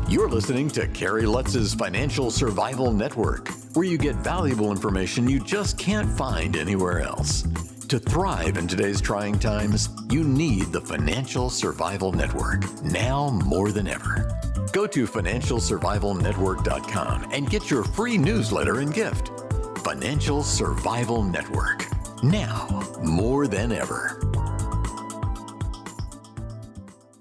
You're listening to Carrie Lutz's Financial Survival Network, where you get valuable information you just can't find anywhere else. To thrive in today's trying times, you need the Financial Survival Network, now more than ever. Go to financialsurvivalnetwork.com and get your free newsletter and gift. Financial Survival Network, now more than ever.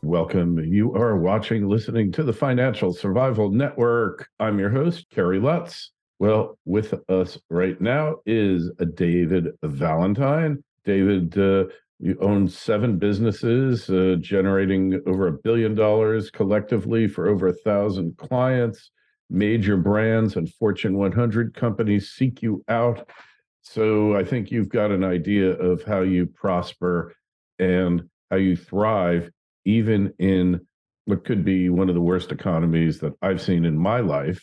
Welcome. You are listening to the Financial Survival Network. I'm your host, Carrie Lutz. Well, with us right now is David Valentine. David, you own 7 businesses, generating over $1 billion collectively for over 1,000 clients. Major brands and Fortune 100 companies seek you out. So I think you've got an idea of how you prosper and how you thrive, even in what could be one of the worst economies that I've seen in my life.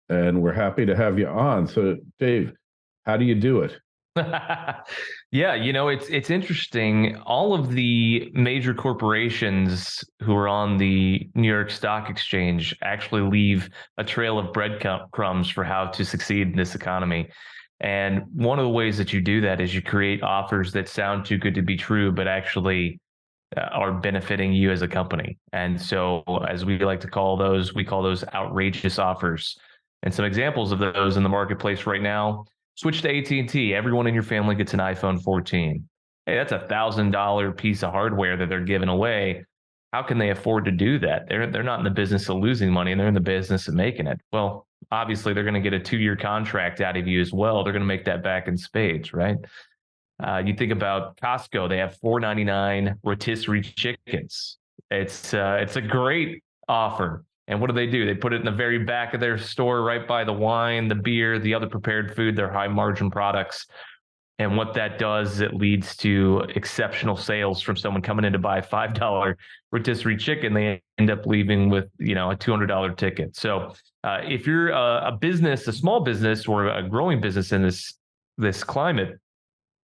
And we're happy to have you on. So, Dave, how do you do it? Yeah, it's interesting. All of the major corporations who are on the New York Stock Exchange actually leave a trail of breadcrumbs for how to succeed in this economy. And one of the ways that you do that is you create offers that sound too good to be true, but actually are benefiting you as a company. And so, as we like to call those, we call those outrageous offers. And some examples of those in the marketplace right now: switch to AT&T. Everyone in your family gets an iPhone 14. Hey, that's $1,000 piece of hardware that they're giving away. How can they afford to do that? They're not in the business of losing money, and they're in the business of making it. Well, obviously, they're going to get a 2-year contract out of you as well. They're going to make that back in spades, right? You think about Costco; they have $4.99 rotisserie chickens. It's a great offer. And what do? They put it in the very back of their store, right by the wine, the beer, the other prepared food, their high margin products. And what that does is it leads to exceptional sales from someone coming in to buy a $5 rotisserie chicken. They end up leaving with, a $200 ticket. So if you're a business, a small business or a growing business in this climate,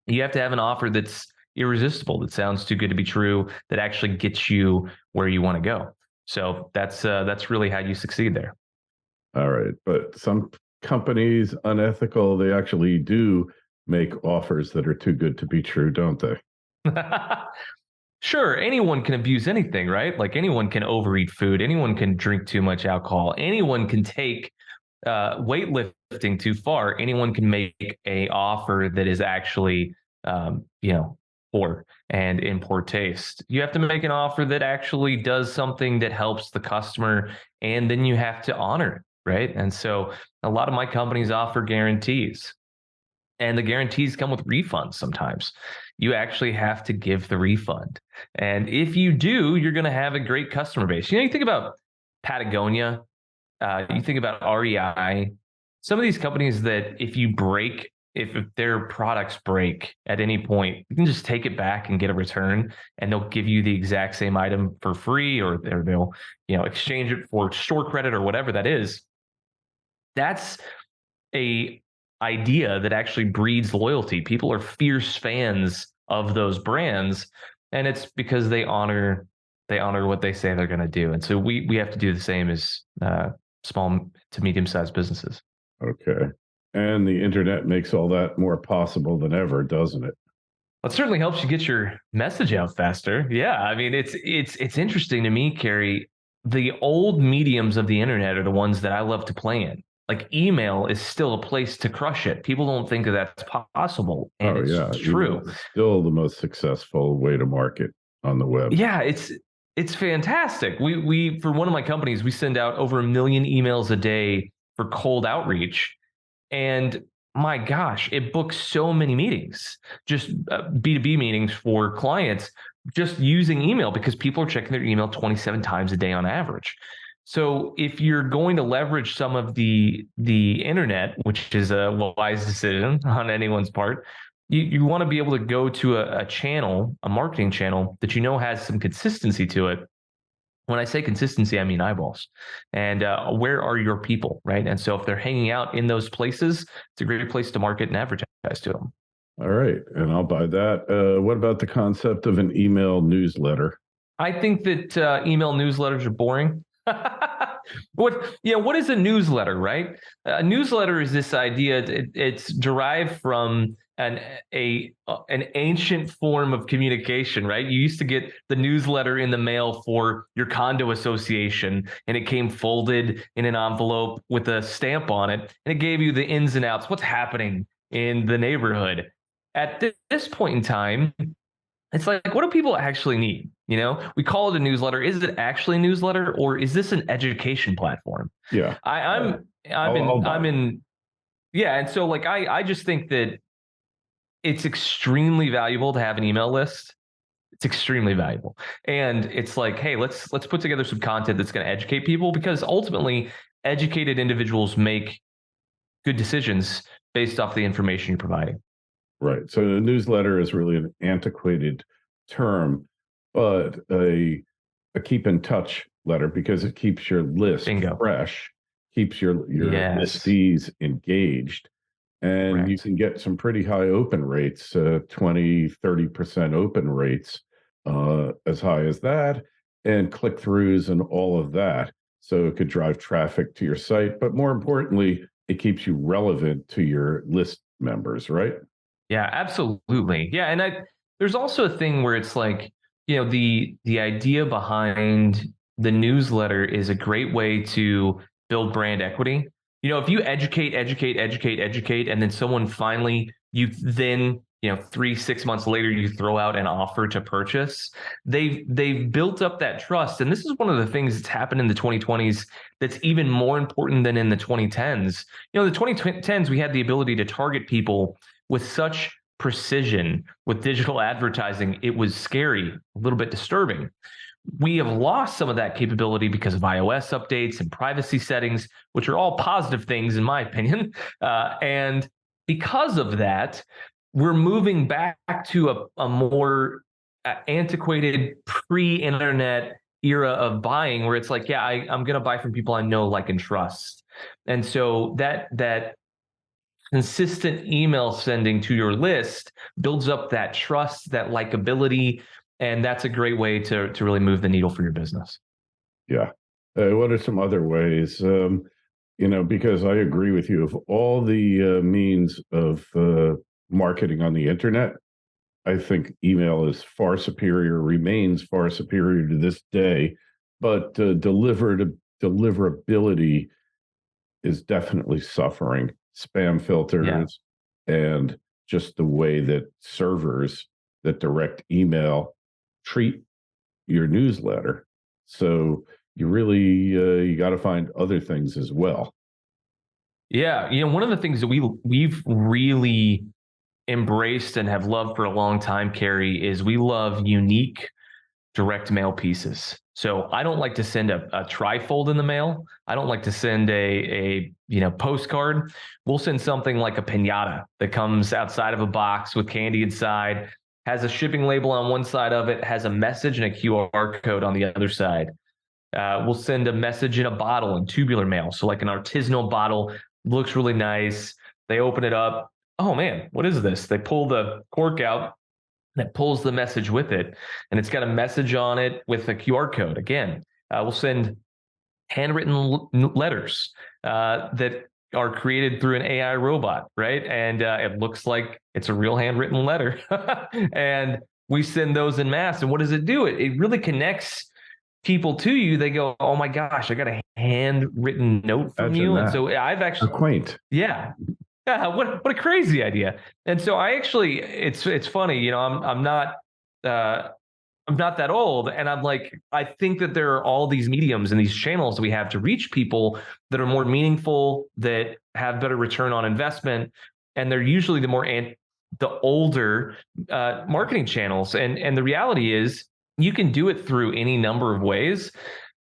you have to have an offer that's irresistible, that sounds too good to be true, that actually gets you where you want to go. So that's really how you succeed there. All right. But some companies, unethical, they actually do make offers that are too good to be true, don't they? Sure. Anyone can abuse anything, right? Like anyone can overeat food. Anyone can drink too much alcohol. Anyone can take weightlifting too far. Anyone can make a offer that is actually, poor and in poor taste. You have to make an offer that actually does something that helps the customer, and then you have to honor it, right? And so a lot of my companies offer guarantees, and the guarantees come with refunds sometimes. You actually have to give the refund. And if you do, you're going to have a great customer base. You think about Patagonia, you think about REI, some of these companies that if their products break at any point, you can just take it back and get a return, and they'll give you the exact same item for free, or they'll exchange it for store credit or whatever that is. That's a idea that actually breeds loyalty. People are fierce fans of those brands, and it's because they honor what they say they're going to do. And so we have to do the same as small to medium-sized businesses. Okay. And the internet makes all that more possible than ever, doesn't it? It certainly helps you get your message out faster. Yeah, I mean, it's interesting to me, Carrie. The old mediums of the internet are the ones that I love to play in. Like email is still a place to crush it. People don't think that that's possible, and it's true. It's still the most successful way to market on the web. Yeah, it's fantastic. We for one of my companies, we send out over 1 million emails a day for cold outreach. And my gosh, it books so many meetings, just B2B meetings for clients, just using email, because people are checking their email 27 times a day on average. So if you're going to leverage some of the internet, which is a wise decision on anyone's part, you want to be able to go to a channel, a marketing channel that has some consistency to it. When I say consistency, I mean eyeballs. And where are your people, right? And so if they're hanging out in those places, it's a great place to market and advertise to them. All right. And I'll buy that. What about the concept of an email newsletter? I think that email newsletters are boring. What is a newsletter, right? A newsletter is this idea. It's derived from an ancient form of communication, right? You used to get the newsletter in the mail for your condo association, and it came folded in an envelope with a stamp on it, and it gave you the ins and outs, what's happening in the neighborhood. At this point in time, it's like, what do people actually need? We call it a newsletter. Is it actually a newsletter, or is this an education platform? Yeah. I, I'm I'm in yeah, and so like I just think that it's extremely valuable to have an email list. It's extremely valuable. And it's like, hey, let's put together some content that's going to educate people, because ultimately educated individuals make good decisions based off the information you're providing. Right. So a newsletter is really an antiquated term, but a keep in touch letter, because it keeps your list Bingo. fresh, keeps your Yes. listees engaged, and you Correct. can get some pretty high open rates, 20, 30% open rates, as high as that, and click throughs and all of that. So it could drive traffic to your site, but more importantly, it keeps you relevant to your list members, right? Yeah, absolutely. Yeah, and there's also a thing where it's like, the idea behind the newsletter is a great way to build brand equity. If you educate, and then someone finally, you then, 3, 6 months later, you throw out an offer to purchase, they've built up that trust. And this is one of the things that's happened in the 2020s that's even more important than in the 2010s. The 2010s, we had the ability to target people with such precision with digital advertising. It was scary, a little bit disturbing. We have lost some of that capability because of iOS updates and privacy settings, which are all positive things, in my opinion. And because of that, we're moving back to a more antiquated pre-internet era of buying, where it's like, yeah, I'm going to buy from people I know, like, and trust. And so that consistent email sending to your list builds up that trust, that likability, and that's a great way to really move the needle for your business. Yeah. What are some other ways? Because I agree with you. Of all the means of marketing on the internet, I think email is far superior, remains far superior to this day. But deliverability is definitely suffering. Spam Yeah. filters and just the way that servers that direct email treat your newsletter. So you really you got to find other things as well. Yeah. One of the things that we've really embraced and have loved for a long time, Carrie, is we love unique direct mail pieces. So I don't like to send a trifold in the mail. I don't like to send a postcard. We'll send something like a piñata that comes outside of a box with candy inside, has a shipping label on one side of it, has a message and a QR code on the other side. We'll send a message in a bottle in tubular mail. So like an artisanal bottle, looks really nice. They open it up. Oh man, what is this? They pull the cork out, that pulls the message with it, and it's got a message on it with a QR code. Again, we'll send handwritten letters that are created through an AI robot, right? And it looks like it's a real handwritten letter. And we send those in mass. And what does it do? It really connects people to you. They go, oh my gosh, I got a handwritten note from Imagine you. And that. so I've actually, Quaint. yeah, yeah, what a crazy idea. And so I actually, it's funny, uh I'm not that old, and I'm like, I think that there are all these mediums and these channels we have to reach people that are more meaningful, that have better return on investment, and they're usually the older marketing channels. And the reality is, you can do it through any number of ways,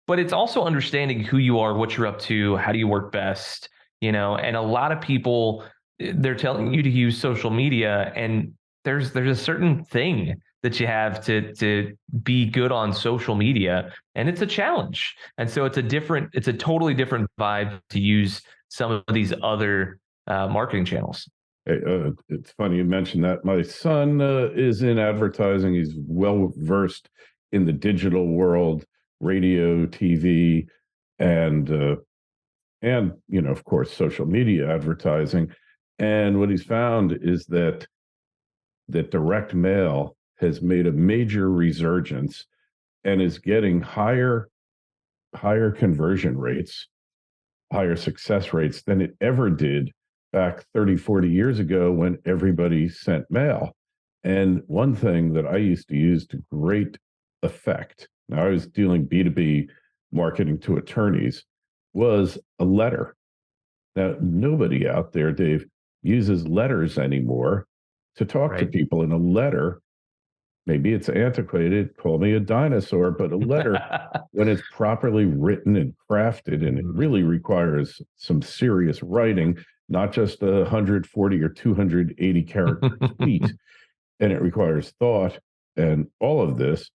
but it's also understanding who you are, what you're up to, how do you work best, and a lot of people, they're telling you to use social media, and there's a certain thing that you have to be good on social media, and it's a challenge. And so it's a totally different vibe to use some of these other marketing channels. Hey, it's funny you mentioned that. My son is in advertising. He's well versed in the digital world, radio, TV. and of course, social media advertising. And what he's found is that direct mail has made a major resurgence and is getting higher conversion rates, higher success rates than it ever did back 30, 40 years ago when everybody sent mail. And one thing that I used to use to great effect, now I was dealing B2B marketing to attorneys, was a letter. Now, nobody out there, Dave, uses letters anymore to talk to Right. people. In a letter, maybe it's antiquated, call me a dinosaur, but a letter, when it's properly written and crafted, and it really requires some serious writing, not just a 140 or 280 character tweet, and it requires thought, and all of this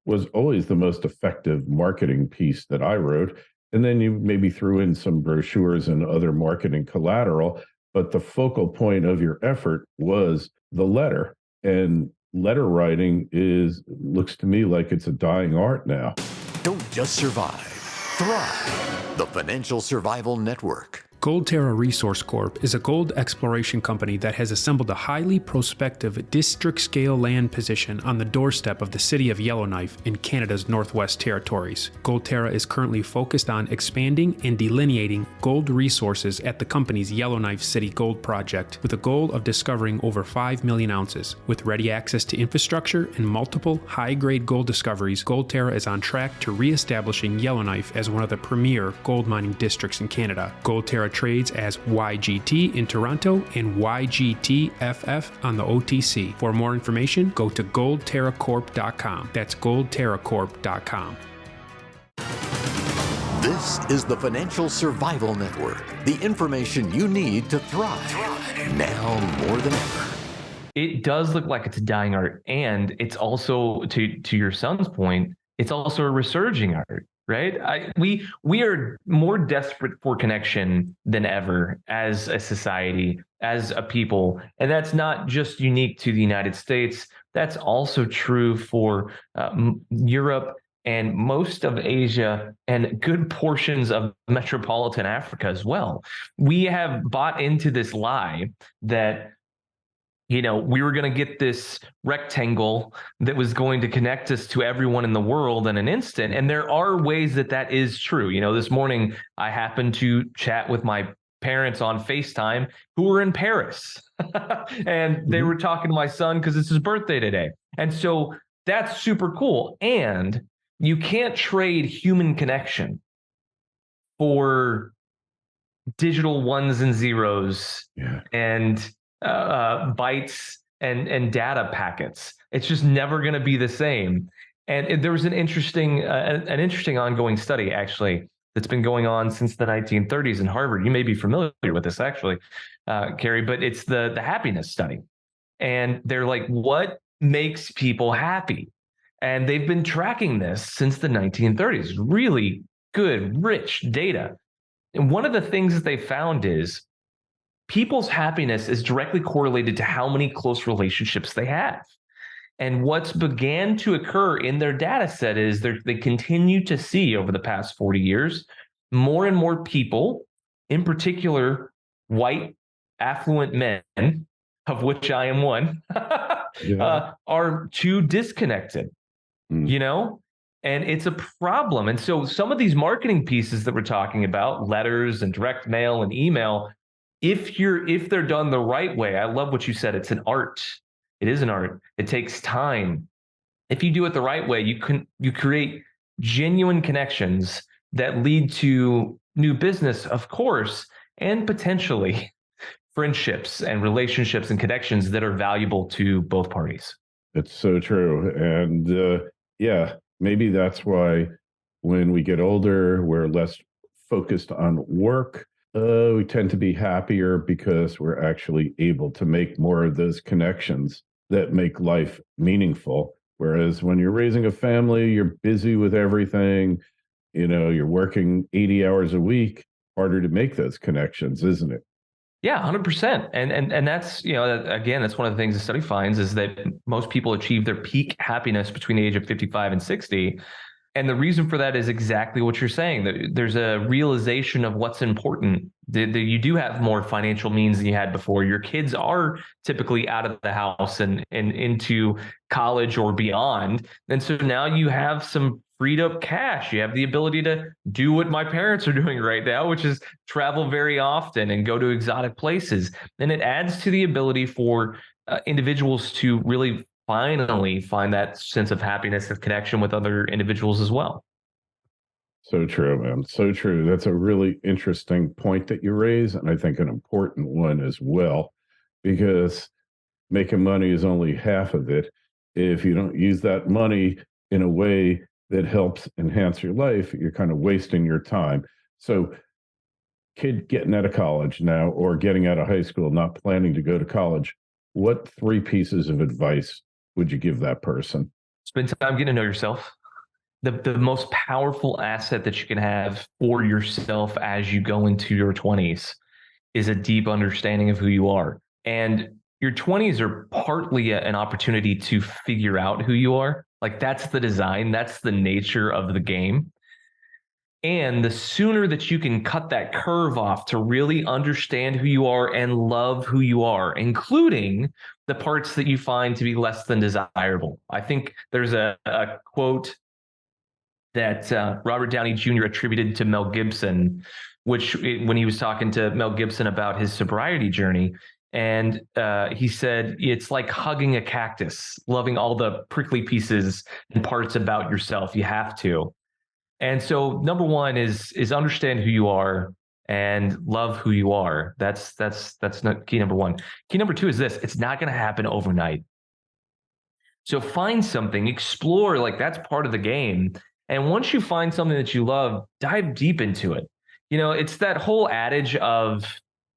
was always the most effective marketing piece that I wrote. And then you maybe threw in some brochures and other marketing collateral, but the focal point of your effort was the letter. And letter writing looks to me like it's a dying art now. Don't just survive, thrive. The Financial Survival Network. Goldterra Resource Corp is a gold exploration company that has assembled a highly prospective district-scale land position on the doorstep of the city of Yellowknife in Canada's Northwest Territories. Goldterra is currently focused on expanding and delineating gold resources at the company's Yellowknife City Gold Project, with a goal of discovering over 5 million ounces. With ready access to infrastructure and multiple high-grade gold discoveries, Goldterra is on track to re-establishing Yellowknife as one of the premier gold mining districts in Canada. Goldterra trades as YGT in Toronto and YGTFF on the OTC. For more information, go to goldterracorp.com. That's goldterracorp.com. This is the Financial Survival Network. The information you need to thrive now more than ever. It does look like it's a dying art, and it's also, to your son's point, it's also a resurging art. Right? We are more desperate for connection than ever as a society, as a people. And that's not just unique to the United States. That's also true for Europe and most of Asia and good portions of metropolitan Africa as well. We have bought into this lie that we were going to get this rectangle that was going to connect us to everyone in the world in an instant. And there are ways that is true. This morning I happened to chat with my parents on FaceTime who were in Paris and they were talking to my son because it's his birthday today. And so that's super cool. And you can't trade human connection for digital ones and zeros and bytes and data packets. It's just never going to be the same. And there was an interesting ongoing study actually that's been going on since the 1930s in Harvard. You may be familiar with this actually, Carrie, but it's the happiness study. And they're like, what makes people happy? And they've been tracking this since the 1930s. Really good, rich data. And one of the things that they found is people's happiness is directly correlated to how many close relationships they have. And what's began to occur in their data set is they continue to see over the past 40 years, more and more people, in particular, white, affluent men, of which I am one, are too disconnected, and it's a problem. And so some of these marketing pieces that we're talking about, letters and direct mail and email, if they're done the right way, I love what you said. It's an art. It is an art. It takes time. If you do it the right way, you create genuine connections that lead to new business, of course, and potentially friendships and relationships and connections that are valuable to both parties. It's so true. And maybe that's why when we get older, we're less focused on work. We tend to be happier because we're actually able to make more of those connections that make life meaningful. Whereas when you're raising a family, you're busy with everything, you're working 80 hours a week, harder to make those connections, isn't it? Yeah, 100%. And that's, again, that's one of the things the study finds is that most people achieve their peak happiness between the age of 55 and 60. And the reason for that is exactly what you're saying. That there's a realization of what's important. That you do have more financial means than you had before. Your kids are typically out of the house and into college or beyond. And so now you have some freed up cash. You have the ability to do what my parents are doing right now, which is travel very often and go to exotic places. And it adds to the ability for individuals to really finally find that sense of happiness and connection with other individuals as well. So true, man. So true. That's a really interesting point that you raise, and I think an important one as well, because making money is only half of it. If you don't use that money in a way that helps enhance your life, you're kind of wasting your time. So, kid getting out of college now or getting out of high school, not planning to go to college, what three pieces of advice would you give that person? Spend time getting to know yourself. The most powerful asset that you can have for yourself as you go into your 20s is a deep understanding of who you are. And your 20s are partly an opportunity to figure out who you are. Like that's the design, that's the nature of the game. And the sooner that you can cut that curve off to really understand who you are and love who you are, including the parts that you find to be less than desirable. I think there's a quote that Robert Downey Jr. attributed to Mel Gibson, which when he was talking to Mel Gibson about his sobriety journey, and he said, it's like hugging a cactus, loving all the prickly pieces and parts about yourself. You have to. And so number one is understand who you are and love who you are. That's not key number one. Key number two is this: it's not going to happen overnight. So find something, explore, like that's part of the game. And once you find something that you love, dive deep into it. It's that whole adage of,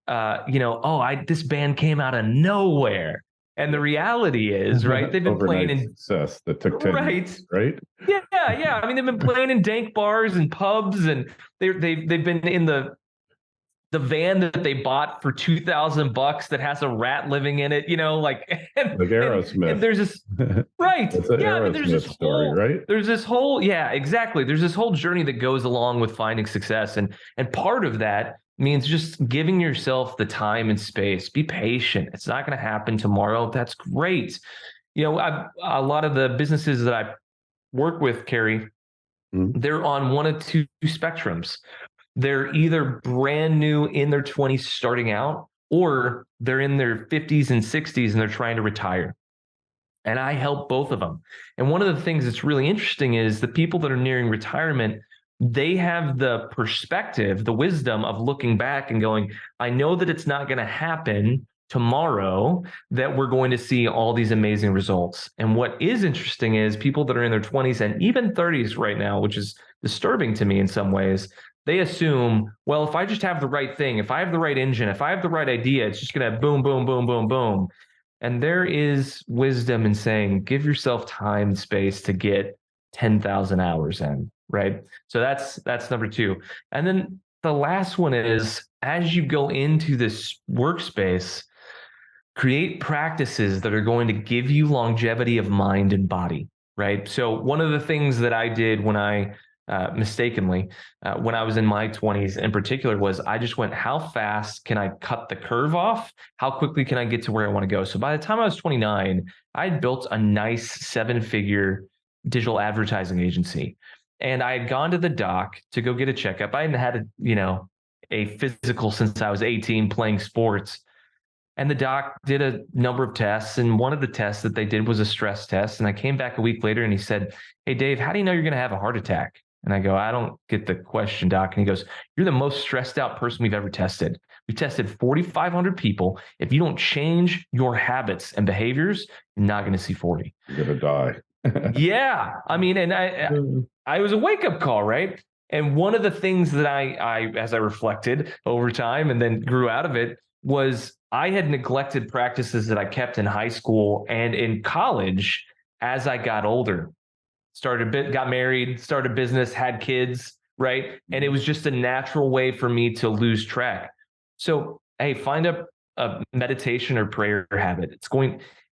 this band came out of nowhere. And the reality is, right, they've been playing in success that took 10 years, right? Yeah. I mean, they've been playing in dank bars and pubs, and they've been in the van that they bought for $2,000 that has a rat living in it, like Aerosmith. And there's this right. That's an Aerosmith story, right? There's this whole, yeah, exactly. There's this whole journey that goes along with finding success. And part of that means just giving yourself the time and space. Be patient. It's not going to happen tomorrow. That's great. A lot of the businesses that I work with, Carrie, they're on one of two spectrums. They're either brand new in their 20s starting out, or they're in their 50s and 60s and they're trying to retire. And I help both of them. And one of the things that's really interesting is the people that are nearing retirement, they have the perspective, the wisdom of looking back and going, I know that it's not going to happen tomorrow, that we're going to see all these amazing results. And what is interesting is people that are in their 20s and even 30s right now, which is disturbing to me in some ways, they assume, well, if I just have the right thing, if I have the right engine, if I have the right idea, it's just going to boom, boom, boom, boom, boom. And there is wisdom in saying, give yourself time and space to get 10,000 hours in, right? So that's number two. And then the last one is, as you go into this workspace, create practices that are going to give you longevity of mind and body, right? So one of the things that I did when I mistakenly, when I was in my 20s in particular, was I just went, how fast can I cut the curve off? How quickly can I get to where I want to go? So by the time I was 29, I had built a nice 7-figure digital advertising agency. And I had gone to the doc to go get a checkup. I hadn't had a physical since I was 18 playing sports. And the doc did a number of tests. And one of the tests that they did was a stress test. And I came back a week later and he said, hey, Dave, how do you know you're going to have a heart attack? And I go, I don't get the question, doc. And he goes, you're the most stressed out person we've ever tested. We tested 4,500 people. If you don't change your habits and behaviors, you're not going to see 40. You're going to die. Yeah. I mean, and I was a wake-up call, right? And one of the things that I, as I reflected over time and then grew out of it, was I had neglected practices that I kept in high school and in college as I got older. Got married, started a business, had kids, right? And it was just a natural way for me to lose track. So, hey, find a meditation or prayer habit.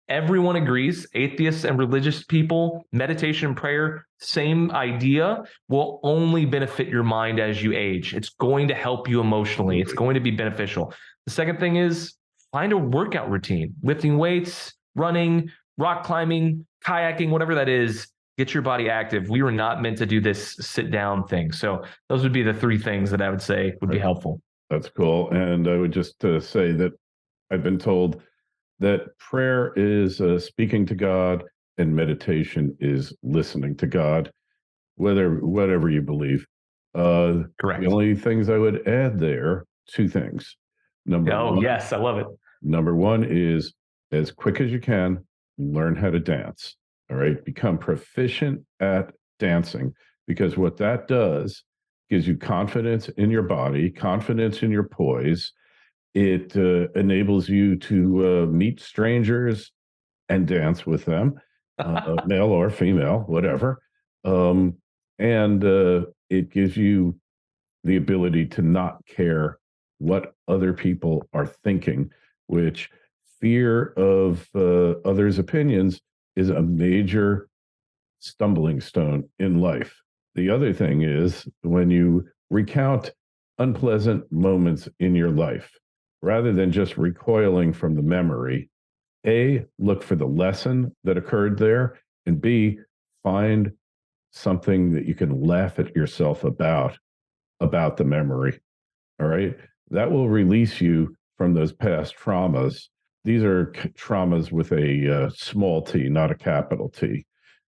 Everyone agrees, atheists and religious people, meditation and prayer, same idea, will only benefit your mind as you age. It's going to help you emotionally. It's going to be beneficial. The second thing is find a workout routine, lifting weights, running, rock climbing, kayaking, whatever that is. Get your body active. We were not meant to do this sit down thing. So those would be the three things that I would say would be helpful. That's cool. And I would just say that I've been told that prayer is speaking to God and meditation is listening to God, whatever you believe. Correct. The only things I would add there, two things. Number one, yes, I love it. Number one is as quick as you can, learn how to dance. All right. Become proficient at dancing, because what that does gives you confidence in your body, confidence in your poise. It enables you to meet strangers and dance with them, male or female, whatever. And it gives you the ability to not care what other people are thinking, which fear of others' opinions is a major stumbling stone in life. The other thing is when you recount unpleasant moments in your life, rather than just recoiling from the memory, A, look for the lesson that occurred there, and B, find something that you can laugh at yourself about the memory. All right. That will release you from those past traumas. These are traumas with a small t, not a capital T.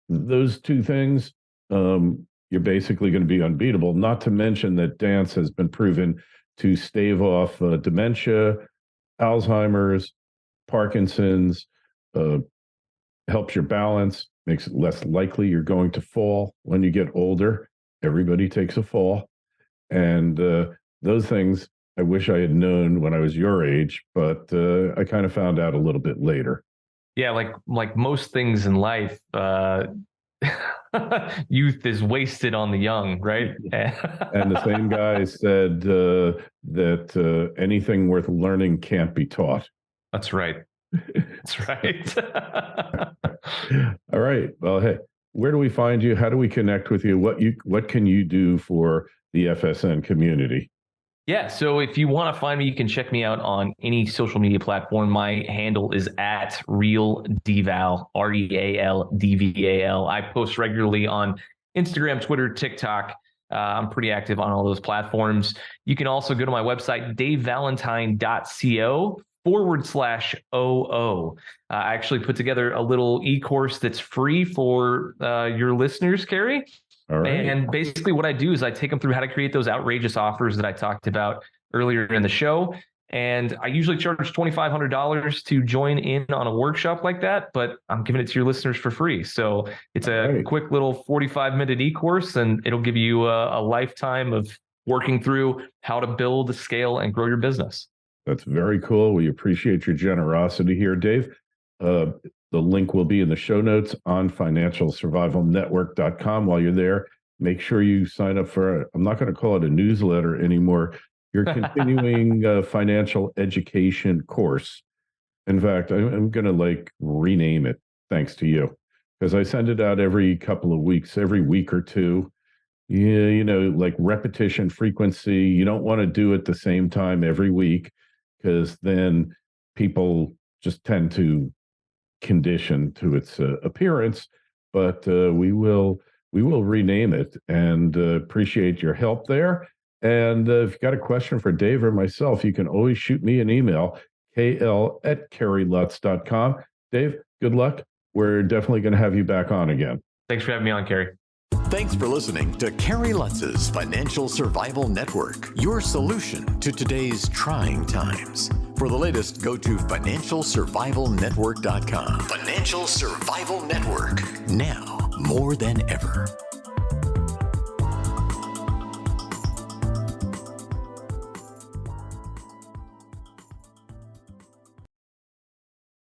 Those two things, you're basically going to be unbeatable, not to mention that dance has been proven to stave off dementia, Alzheimer's, Parkinson's, helps your balance, makes it less likely you're going to fall when you get older. Everybody takes a fall. And those things I wish I had known when I was your age, but I kind of found out a little bit later. Yeah, like most things in life, youth is wasted on the young, right? And the same guy said that anything worth learning can't be taught. That's right. That's right. All right. Well, hey, where do we find you? How do we connect with you? What can you do for the FSN community? Yeah, so if you want to find me, you can check me out on any social media platform. My handle is at RealDVal, RealDVAL. I post regularly on Instagram, Twitter, TikTok. I'm pretty active on all those platforms. You can also go to my website, davevalentine.co/OO. I actually put together a little e-course that's free for your listeners, Carrie. All right. And basically what I do is I take them through how to create those outrageous offers that I talked about earlier in the show. And I usually charge $2,500 to join in on a workshop like that, but I'm giving it to your listeners for free. So it's a quick little 45-minute e-course, and it'll give you a lifetime of working through how to build, scale, and grow your business. That's very cool. We appreciate your generosity here, Dave. The link will be in the show notes on financialsurvivalnetwork.com. While you're there, make sure you sign up for, I'm not going to call it a newsletter anymore, your continuing financial education course. In fact, I'm going to rename it thanks to you, because I send it out every couple of weeks, every week or two. Yeah, like repetition frequency. You don't want to do it the same time every week, because then people just tend to condition to its appearance. But we will rename it, and appreciate your help there. And if you've got a question for Dave or myself, you can always shoot me an email, kl@kerrylutz.com. Dave, good luck. We're definitely going to have you back on again. Thanks for having me on, Kerry. Thanks for listening to Kerry Lutz's Financial Survival Network, your solution to today's trying times. For the latest, go to financialsurvivalnetwork.com. Financial Survival Network, now more than ever.